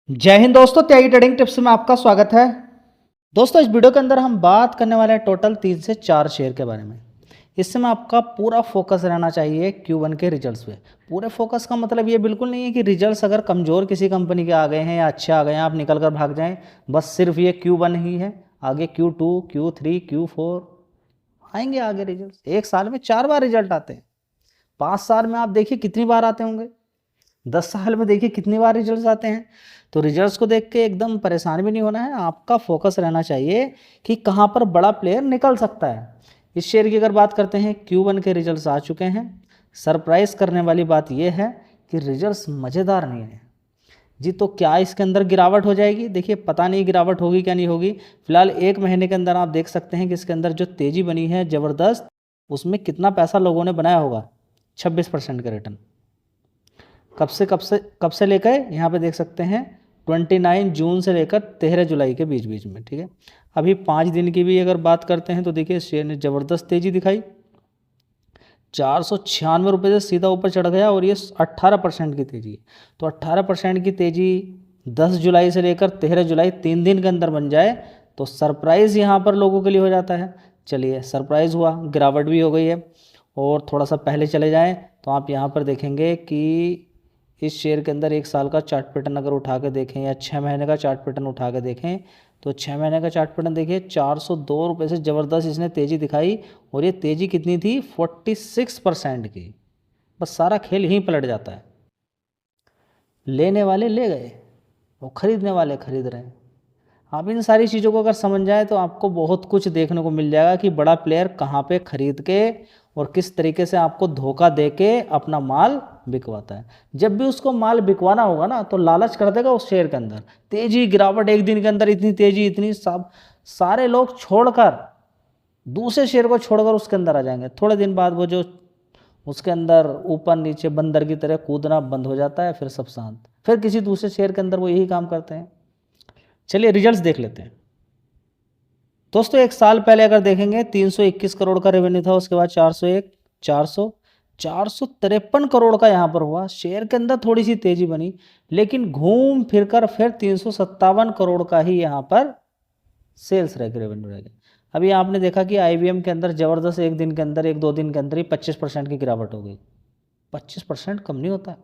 जय हिंद दोस्तों, त्यागी trading tips में आपका स्वागत है। दोस्तों, इस वीडियो के अंदर हम बात करने वाले हैं टोटल 3 से 4 शेयर के बारे में। इस समय आपका पूरा फोकस रहना चाहिए Q1 के रिजल्ट्स पे। पूरे फोकस का मतलब ये बिल्कुल नहीं है कि रिजल्ट्स अगर कमज़ोर किसी कंपनी के आ गए हैं या अच्छे आ गए हैं आप निकल कर भाग जाएं। बस सिर्फ ये Q1 ही है, आगे Q2, Q3, Q4 आएंगे आगे रिजल्ट। एक साल में 4 बार रिजल्ट आते हैं। 5 साल में आप देखिए कितनी बार आते होंगे। 10 साल में देखिए कितनी बार रिजल्ट्स आते हैं। तो रिजल्ट्स को देख के एकदम परेशान भी नहीं होना है, आपका फोकस रहना चाहिए कि कहाँ पर बड़ा प्लेयर निकल सकता है। इस शेयर की अगर बात करते हैं, Q1 के रिजल्ट्स आ चुके हैं। सरप्राइज करने वाली बात यह है कि रिजल्ट्स मज़ेदार नहीं है जी। तो क्या इसके अंदर गिरावट हो जाएगी? देखिए, पता नहीं गिरावट होगी क्या नहीं होगी। फिलहाल 1 महीने के अंदर आप देख सकते हैं कि इसके अंदर जो तेज़ी बनी है ज़बरदस्त, उसमें कितना पैसा लोगों ने बनाया होगा। 26% का रिटर्न कब से लेकर यहाँ पे देख सकते हैं 29 जून से लेकर 13 जुलाई के बीच बीच में। ठीक है, अभी 5 दिन की भी अगर बात करते हैं तो देखिए शेयर ने ज़बरदस्त तेज़ी दिखाई। 496 रुपये से सीधा ऊपर चढ़ गया और ये 18% की तेज़ी है। तो 18% की तेज़ी 10 जुलाई से लेकर 13 जुलाई 3 दिन के अंदर बन जाए तो सरप्राइज़ यहाँ पर लोगों के लिए हो जाता है। चलिए, सरप्राइज़ हुआ, गिरावट भी हो गई है। और थोड़ा सा पहले चले जाएं तो आप यहाँ पर देखेंगे कि इस शेयर के अंदर 1 साल का चार्ट पैटर्न अगर उठा के देखें या 6 महीने का चार्ट पैटर्न उठा के देखें तो 6 महीने का चार्ट पैटर्न देखिए 402 रुपये से ज़बरदस्त इसने तेज़ी दिखाई। और ये तेज़ी कितनी थी? 46% की। बस सारा खेल यहीं पलट जाता है। लेने वाले ले गए और ख़रीदने वाले ख़रीद रहे हैं। आप इन सारी चीज़ों को अगर समझ जाए तो आपको बहुत कुछ देखने को मिल जाएगा कि बड़ा प्लेयर कहाँ पे खरीद के और किस तरीके से आपको धोखा दे के अपना माल बिकवाता है। जब भी उसको माल बिकवाना होगा ना तो लालच कर देगा उस शेयर के अंदर। तेजी गिरावट एक दिन के अंदर इतनी तेजी, इतनी सब सारे लोग छोड़कर दूसरे शेयर को छोड़कर उसके अंदर आ जाएंगे। थोड़े दिन बाद वो जो उसके अंदर ऊपर नीचे बंदर की तरह कूदना बंद हो जाता है, फिर सब शांत। फिर किसी दूसरे शेयर के अंदर वो यही काम करते हैं। चलिए रिजल्ट्स देख लेते हैं। दोस्तों, 1 साल पहले अगर देखेंगे 321 करोड़ का रेवेन्यू था, उसके बाद 401, 400, 453 करोड़ का यहाँ पर हुआ। शेयर के अंदर थोड़ी सी तेजी बनी, लेकिन घूम फिर कर फिर 357 करोड़ का ही यहाँ पर सेल्स रह गया, रेवेन्यू रह गया। अभी आपने देखा कि IBM के अंदर ज़बरदस्त एक दिन के अंदर, 1-2 दिन के अंदर ही 25% की गिरावट हो गई। 25% कम नहीं होता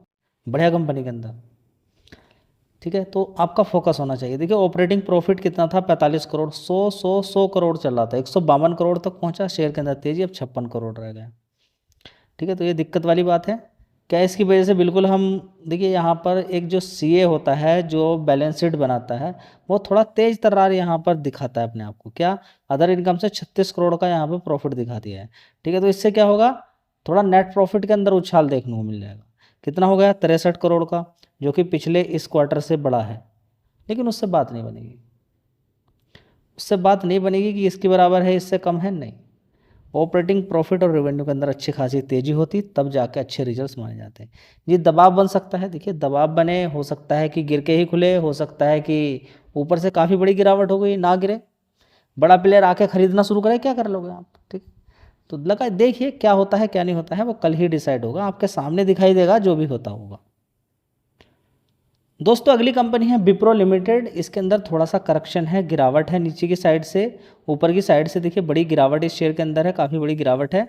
बढ़िया कंपनी के अंदर। ठीक है, तो आपका फोकस होना चाहिए। देखिए, ऑपरेटिंग प्रॉफिट कितना था? 45 करोड़। 100 करोड़ चल रहा था, 152 करोड़ तक पहुंचा। शेयर के अंदर तेजी, अब 56 करोड़ रह गया। ठीक है, तो ये दिक्कत वाली बात है। क्या इसकी वजह से? बिल्कुल हम देखिए यहाँ पर एक जो CA होता है जो बैलेंस शीट बनाता है वो थोड़ा तेज तर्रार यहाँ पर दिखाता है अपने आप को। क्या? अदर इनकम से 36 करोड़ का यहाँ पर प्रॉफिट दिखा दिया है। ठीक है, तो इससे क्या होगा? थोड़ा नेट प्रॉफिट के अंदर उछाल देखने को मिल जाएगा। कितना हो गया? 63 करोड़ का, जो कि पिछले इस क्वार्टर से बड़ा है। लेकिन उससे बात नहीं बनेगी, उससे बात नहीं बनेगी कि इसके बराबर है, इससे कम है, नहीं। ऑपरेटिंग प्रॉफिट और रेवेन्यू के अंदर अच्छी खासी तेजी होती तब जाके अच्छे रिजल्ट्स माने जाते हैं। ये दबाव बन सकता है। देखिए, दबाव बने, हो सकता है कि गिर के ही खुले, हो सकता है कि ऊपर से काफ़ी बड़ी गिरावट हो गई, ना गिरे, बड़ा प्लेयर आके खरीदना शुरू करे, क्या कर लोगे आप? ठीक, तो लगा देखिए क्या होता है क्या नहीं होता है वो कल ही डिसाइड होगा, आपके सामने दिखाई देगा जो भी होता होगा। दोस्तों, अगली कंपनी है विप्रो लिमिटेड। इसके अंदर थोड़ा सा करेक्शन है, गिरावट है नीचे की साइड से। ऊपर की साइड से देखिए बड़ी गिरावट इस शेयर के अंदर है, काफ़ी बड़ी गिरावट है।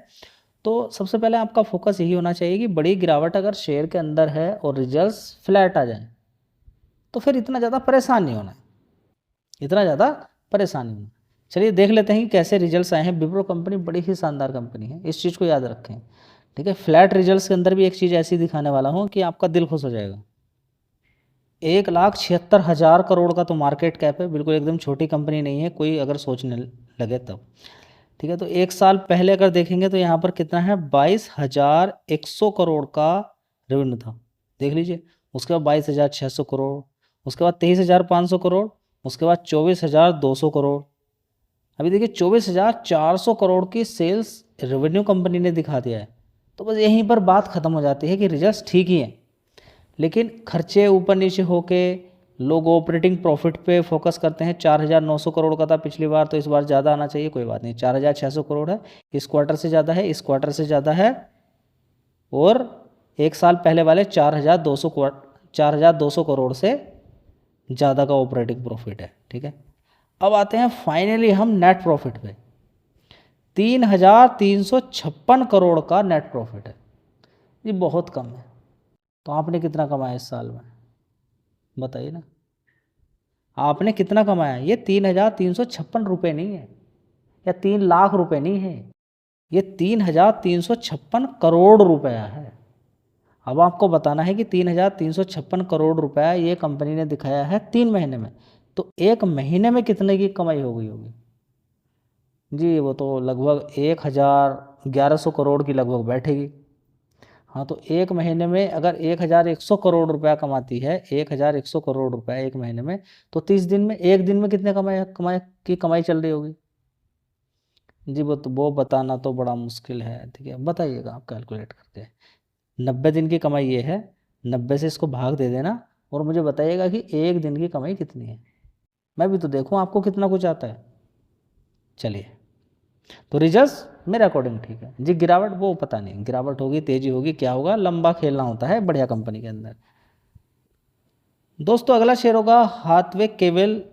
तो सबसे पहले आपका फोकस यही होना चाहिए कि बड़ी गिरावट अगर शेयर के अंदर है और रिजल्ट्स फ्लैट आ जाए तो फिर इतना ज़्यादा परेशान नहीं होना है, इतना ज़्यादा परेशान नहीं होना। चलिए देख लेते हैं कि कैसे रिजल्ट्स आए हैं। विप्रो कंपनी बड़ी ही शानदार कंपनी है, इस चीज़ को याद रखें। ठीक है, फ्लैट रिजल्ट्स के अंदर भी एक चीज़ ऐसी दिखाने वाला हूँ कि आपका दिल खुश हो जाएगा। 1,76,000 करोड़ का तो मार्केट कैप है, बिल्कुल एकदम छोटी कंपनी नहीं है कोई अगर सोचने लगे तब। ठीक है, तो 1 साल पहले अगर देखेंगे तो यहाँ पर कितना है? 22,100 करोड़ का रेवेन्यू था, देख लीजिए। उसके बाद 22,600 करोड़, उसके बाद 23,500 करोड़, उसके बाद 24,200 करोड़। अभी देखिए 24,400 करोड़ की सेल्स रेवेन्यू कंपनी ने दिखा दिया है। तो बस यहीं पर बात ख़त्म हो जाती है कि रिजल्ट ठीक ही हैं, लेकिन खर्चे ऊपर नीचे होके लोग ऑपरेटिंग प्रॉफिट पे फोकस करते हैं। 4,900 करोड़ का था पिछली बार, तो इस बार ज़्यादा आना चाहिए, कोई बात नहीं। 4,600 करोड़ है, इस क्वार्टर से ज़्यादा है, इस क्वार्टर से ज़्यादा है। और 1 साल पहले वाले 4,200 करोड़ से ज़्यादा का ऑपरेटिंग प्रॉफिट है, ठीक है। अब आते हैं फाइनली हम नेट प्रॉफिट पे। 3,356 करोड़ का नेट प्रॉफिट है, ये बहुत कम है। तो आपने कितना कमाया इस साल में, बताइए ना, आपने कितना कमाया। ये 3,356 रुपये नहीं है, या 3 लाख रुपए नहीं है, ये 3,356 करोड़ रुपया है। अब आपको बताना है कि 3,356 करोड़ रुपया ये कंपनी ने दिखाया है 3 महीने में, तो 1 महीने में कितने की कमाई हो गई होगी जी। वो तो लगभग 1,1100 करोड़ की लगभग बैठेगी। हाँ, तो 1 महीने में अगर 1,100 करोड़ रुपया कमाती है, 1,100 करोड़ रुपया 1 महीने में, तो 30 दिन में, एक दिन में कितने कमाई चल रही होगी जी। वो बताना तो बड़ा मुश्किल है, ठीक है, बताइएगा आप कैलकुलेट करके। 90 दिन की कमाई ये है, 90 से इसको भाग दे देना और मुझे बताइएगा कि एक दिन की कमाई कितनी है। मैं भी तो देखूं आपको कितना कुछ आता है। चलिए, तो रिजल्ट्स मेरे अकॉर्डिंग ठीक है जी। गिरावट वो पता नहीं, गिरावट होगी, तेजी होगी, क्या होगा, लंबा खेलना होता है बढ़िया कंपनी के अंदर। दोस्तों अगला शेयर होगा हाथवे केबल।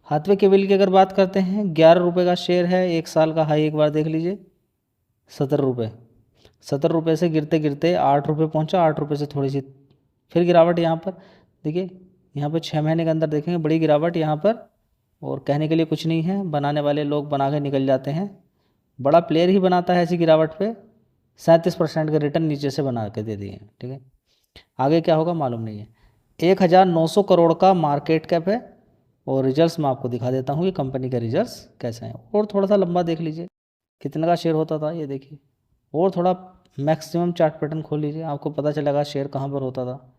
हाथवे केबल की अगर बात करते हैं, 11 रुपये का शेयर है, 1 साल का हाई एक बार देख लीजिए, 17 रुपये। 17 रुपये से गिरते गिरते 8 रुपये पहुँचा, 8 रुपये से थोड़ी सी फिर गिरावट यहाँ पर देखिए। यहाँ पर 6 महीने के अंदर देखेंगे बड़ी गिरावट यहाँ पर, और कहने के लिए कुछ नहीं है, बनाने वाले लोग बना के निकल जाते हैं। बड़ा प्लेयर ही बनाता है ऐसी गिरावट पे। 37% के रिटर्न नीचे से बना के दे दिए हैं, ठीक है। आगे क्या होगा मालूम नहीं है। 1,900 करोड़ का मार्केट कैप है, और रिजल्ट्स मैं आपको दिखा देता हूँ कि कंपनी के रिजल्ट्स कैसे हैं। और थोड़ा सा लंबा देख लीजिए कितने का शेयर होता था, ये देखिए, और थोड़ा मैक्सिमम चार्ट पैटर्न खोल लीजिए, आपको पता चलेगा शेयर कहाँ पर होता था,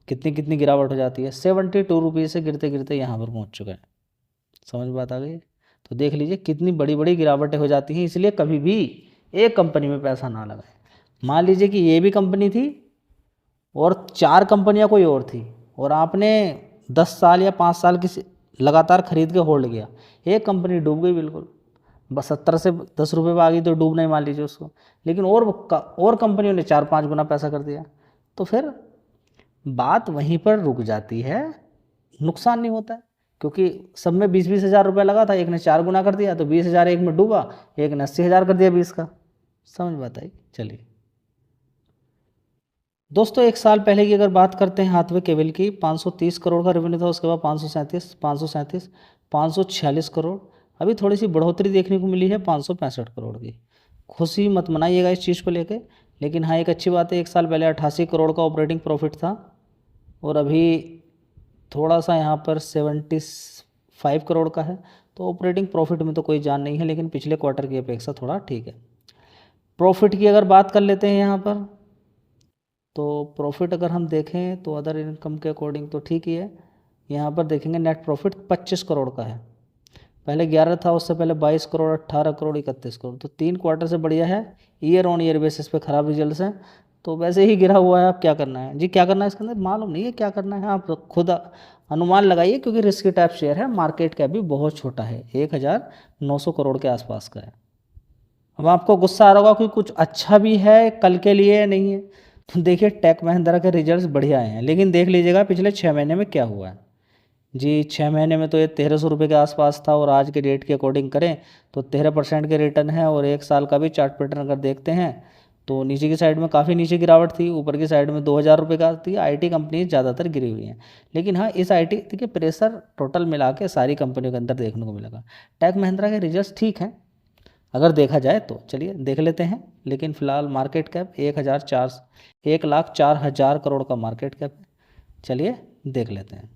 कितनी कितनी गिरावट हो जाती है। 72 रुपये से गिरते गिरते यहाँ पर पहुँच चुका है। समझ में बात आ गई। तो देख लीजिए कितनी बड़ी बड़ी गिरावटें हो जाती हैं, इसलिए कभी भी एक कंपनी में पैसा ना लगाएं। मान लीजिए कि ये भी कंपनी थी और 4 कंपनियां कोई और थी, और आपने 10 साल या 5 साल की लगातार खरीद के होल्ड किया, एक कंपनी डूब गई बिल्कुल, बस 70 से 10 रुपये में आ गई तो डूबना ही मान लीजिए उसको, लेकिन और कंपनियों ने 4-5 गुना पैसा कर दिया, तो फिर बात वहीं पर रुक जाती है, नुकसान नहीं होता है। क्योंकि सब में 20-20 हज़ार रुपये लगा था, एक ने 4 गुना कर दिया, तो 20,000 एक में डूबा, एक ने 80,000 कर दिया 20 का। समझ बात आई। चलिए दोस्तों, 1 साल पहले की अगर बात करते हैं हाथवे केबल की, 530 करोड़ का रेवेन्यू था, उसके बाद 537, 546 करोड़। अभी थोड़ी सी बढ़ोतरी देखने को मिली है 565 करोड़ की। खुशी मत मनाइएगा इस चीज़ को लेके, लेकिन हाँ एक अच्छी बात है, 1 साल पहले 88 करोड़ का ऑपरेटिंग प्रॉफिट था, और अभी थोड़ा सा यहाँ पर 75 करोड़ का है। तो ऑपरेटिंग प्रॉफिट में तो कोई जान नहीं है, लेकिन पिछले क्वार्टर की अपेक्षा थोड़ा ठीक है। प्रॉफिट की अगर बात कर लेते हैं यहाँ पर, तो प्रॉफिट अगर हम देखें तो अदर इनकम के अकॉर्डिंग तो ठीक ही है। यहाँ पर देखेंगे नेट प्रॉफिट 25 करोड़ का है, पहले 11 था, उससे पहले 22 करोड़, 18 करोड़, 31 करोड़। तो 3 क्वार्टर से बढ़िया है। ईयर ऑन ईयर बेसिस पे ख़राब रिजल्ट्स हैं, तो वैसे ही गिरा हुआ है। आप क्या करना है जी, क्या करना है इसके अंदर मालूम नहीं है क्या करना है, आप खुद अनुमान लगाइए, क्योंकि रिस्की टाइप शेयर है, मार्केट कैप भी बहुत छोटा है, 1,900 करोड़ के आसपास का है। अब आपको गुस्सा आ रहा होगा कि कुछ अच्छा भी है कल के लिए, नहीं है। तो देखिए टेक महिंद्रा के रिजल्ट्स बढ़िया आए हैं, लेकिन देख लीजिएगा पिछले 6 महीने में क्या हुआ है जी। 6 महीने में तो ये 1,300 रुपये के आसपास था, और आज के रेट के अकॉर्डिंग करें तो 13% के रिटर्न है। और 1 साल का भी चार्ट पैटर्न अगर देखते हैं तो नीचे की साइड में काफ़ी नीचे गिरावट थी, ऊपर की साइड में 2,000 रुपये का थी। आईटी कंपनी ज़्यादातर गिरी हुई हैं, लेकिन हाँ इस आईटी देखिए प्रेशर टोटल मिला के सारी कंपनियों के अंदर देखने को मिलेगा। टेक महिंद्रा के रिजल्ट ठीक हैं अगर देखा जाए तो, चलिए देख लेते हैं। लेकिन फिलहाल मार्केट कैप 1,04,000 करोड़ का मार्केट कैप है। चलिए देख लेते हैं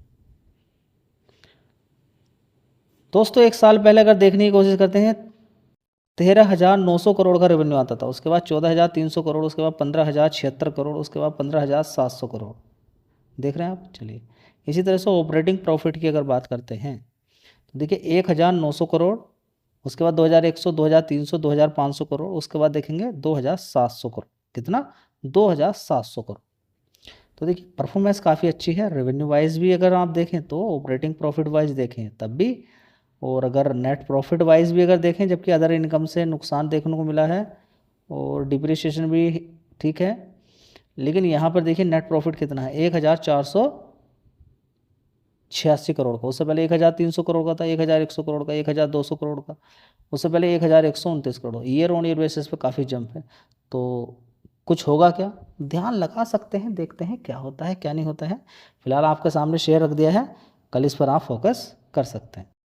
दोस्तों। 1 साल पहले अगर देखने की कोशिश करते हैं, 13,900 करोड़ का रेवेन्यू आता था, उसके बाद 14,300 करोड़, उसके बाद 15,076 करोड़, उसके बाद 15,700 करोड़। देख रहे हैं आप। चलिए इसी तरह से ऑपरेटिंग प्रॉफिट की अगर बात करते हैं तो देखिए 1,900 करोड़, उसके बाद 2,100, 2,300, 2,500 करोड़, उसके बाद देखेंगे 2,700 करोड़। कितना? 2,700 करोड़। तो देखिए परफॉर्मेंस काफ़ी अच्छी है, रेवेन्यू वाइज भी अगर आप देखें तो, ऑपरेटिंग प्रॉफिट वाइज देखें तब भी, और अगर नेट प्रॉफिट वाइज भी अगर देखें, जबकि अदर इनकम से नुकसान देखने को मिला है, और डिप्रिसिएशन भी ठीक है। लेकिन यहाँ पर देखिए नेट प्रॉफिट कितना है, 1,400 86 करोड़ का। उससे पहले 1300 करोड़ का था, 1100 करोड़ का, 1200 करोड़ का, उससे पहले 1129 crore. Year on year basis पे काफ़ी जंप है। तो कुछ होगा क्या, ध्यान लगा सकते हैं, देखते हैं क्या होता है क्या नहीं होता है। फिलहाल आपके सामने शेयर रख दिया है, कल इस पर आप फोकस कर सकते हैं।